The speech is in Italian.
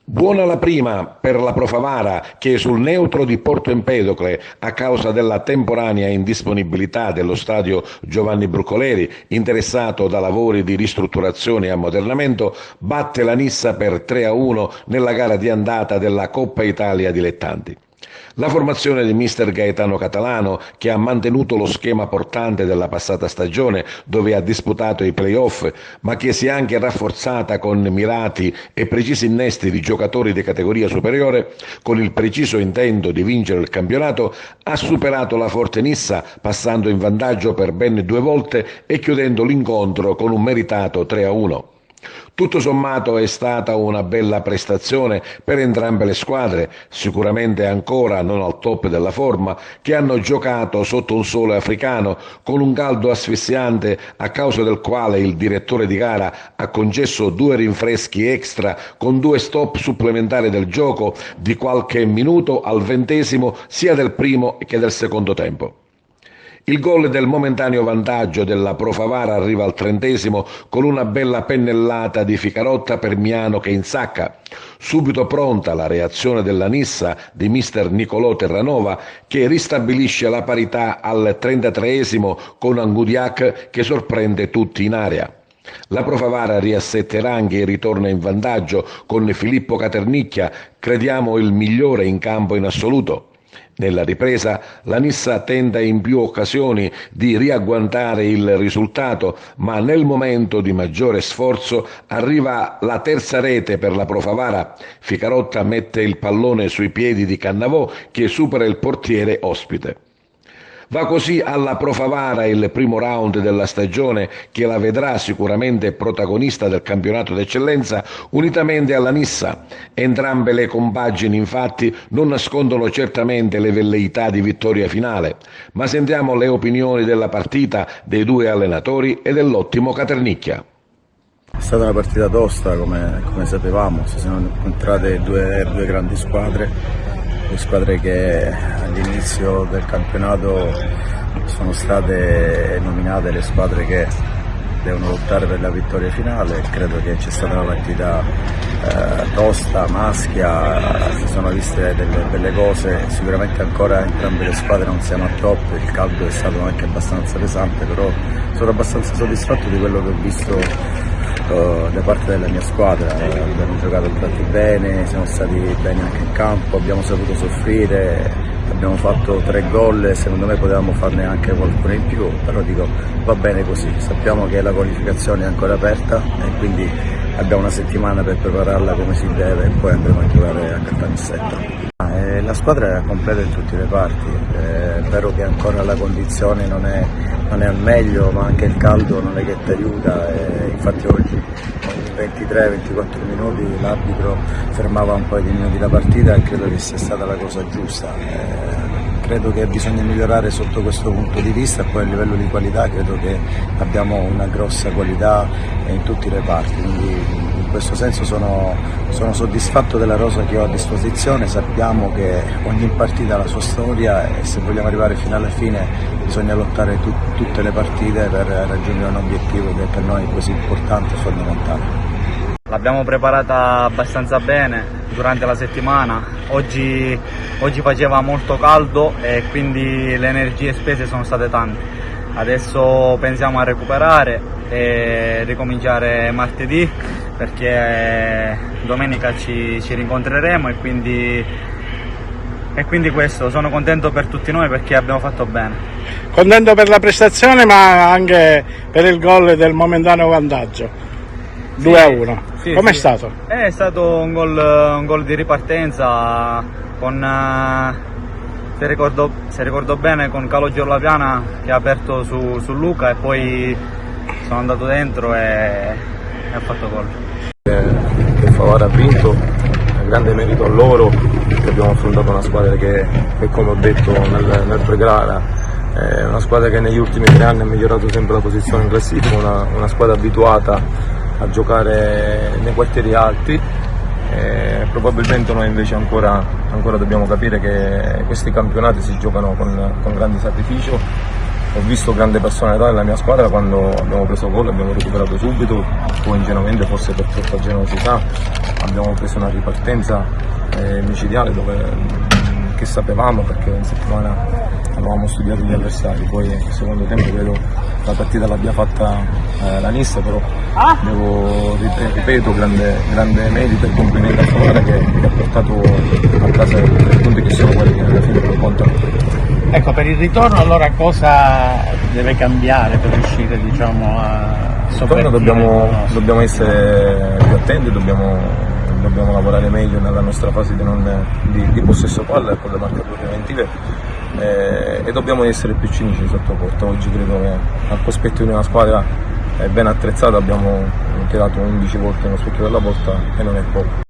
Buona la prima per la Pro Favara che sul neutro di Porto Empedocle, a causa della temporanea indisponibilità dello stadio Giovanni Brucoleri, interessato da lavori di ristrutturazione e ammodernamento, batte la Nissa per 3-1 nella gara di andata della Coppa Italia Dilettanti. La formazione di mister Gaetano Catalano, che ha mantenuto lo schema portante della passata stagione dove ha disputato i play-off, ma che si è anche rafforzata con mirati e precisi innesti di giocatori di categoria superiore, con il preciso intento di vincere il campionato, ha superato la forte Nissa passando in vantaggio per ben 2 volte e chiudendo l'incontro con un meritato 3-1. Tutto sommato è stata una bella prestazione per entrambe le squadre, sicuramente ancora non al top della forma, che hanno giocato sotto un sole africano con un caldo asfissiante a causa del quale il direttore di gara ha concesso 2 rinfreschi extra con 2 stop supplementari del gioco di qualche minuto al 20° sia del primo che del secondo tempo. Il gol del momentaneo vantaggio della Pro Favara arriva al 30° con una bella pennellata di Ficarotta per Miano che insacca. Subito pronta la reazione della Nissa di mister Nicolò Terranova che ristabilisce la parità al 33° con Angudiac che sorprende tutti in area. La Pro Favara riassetta i ranghi e ritorna in vantaggio con Filippo Caternicchia, crediamo il migliore in campo in assoluto. Nella ripresa la Nissa tenta in più occasioni di riagguantare il risultato, ma nel momento di maggiore sforzo arriva la terza rete per la Pro Favara. Ficarotta mette il pallone sui piedi di Cannavò che supera il portiere ospite. Va così alla Pro Favara il primo round della stagione che la vedrà sicuramente protagonista del campionato d'eccellenza unitamente alla Nissa. Entrambe le compagini infatti non nascondono certamente le velleità di vittoria finale, ma sentiamo le opinioni della partita dei 2 allenatori e dell'ottimo Caternicchia. È stata una partita tosta come sapevamo, si sono incontrate due grandi squadre che all'inizio del campionato sono state nominate le squadre che devono lottare per la vittoria finale. Credo che c'è stata una partita tosta, maschia, si sono viste delle belle cose, sicuramente ancora entrambe le squadre non siamo a top, il caldo è stato anche abbastanza pesante, però sono abbastanza soddisfatto di quello che ho visto da parte della mia squadra. Abbiamo giocato tanti bene, siamo stati bene anche in campo, abbiamo saputo soffrire, abbiamo fatto 3 gol e secondo me potevamo farne anche qualcuno in più, però dico va bene così, sappiamo che la qualificazione è ancora aperta e quindi abbiamo una settimana per prepararla come si deve e poi andremo a giocare a Caltanissetta. La squadra è completa in tutti i reparti, è vero che ancora la condizione non è al meglio, ma anche il caldo non è che ti aiuta, infatti oggi ogni 23-24 minuti l'arbitro fermava un paio di minuti la partita e credo che sia stata la cosa giusta. Credo che bisogna migliorare sotto questo punto di vista e poi a livello di qualità credo che abbiamo una grossa qualità in tutti i reparti, quindi in questo senso sono soddisfatto della rosa che ho a disposizione. Sappiamo che ogni partita ha la sua storia e se vogliamo arrivare fino alla fine bisogna lottare tutte le partite per raggiungere un obiettivo che per noi è così importante e fondamentale. L'abbiamo preparata abbastanza bene durante la settimana, oggi faceva molto caldo e quindi le energie spese sono state tante. Adesso pensiamo a recuperare e ricominciare martedì perché domenica ci rincontreremo e quindi questo, sono contento per tutti noi perché abbiamo fatto bene. Contento per la prestazione ma anche per il gol del momentaneo vantaggio, 2-1. Sì, Com'è sì. stato? È stato un gol di ripartenza con, se ricordo bene, con Calogero Lapiana che ha aperto su Luca e poi sono andato dentro e ha fatto gol. Il Favara ha vinto, grande merito a loro, che abbiamo affrontato una squadra che come ho detto nel pre-gara è una squadra che negli ultimi 3 anni ha migliorato sempre la posizione in classifica, una squadra abituata a giocare nei quartieri alti. Probabilmente noi invece ancora dobbiamo capire che questi campionati si giocano con grande sacrificio ho visto grande personalità nella mia squadra quando abbiamo preso gol, abbiamo recuperato subito, un po' ingenuamente, forse per troppa generosità, abbiamo preso una ripartenza micidiale che sapevamo, perché in settimana avevamo studiato gli avversari. Poi nel secondo tempo credo la partita l'abbia fatta la Nissa, però ripeto, grande merito e complimenti a Favara che ha portato a casa i 3 punti che sono quelli che alla fine lo contano. Ecco, per il ritorno allora cosa deve cambiare per riuscire, diciamo, a sopperire? Dobbiamo essere più attenti, dobbiamo lavorare meglio nella nostra fase di possesso palla e con le marcature preventive, e dobbiamo essere più cinici sotto porta. Oggi credo che al cospetto di una squadra ben attrezzata abbiamo tirato 11 volte nello specchio della porta e non è poco.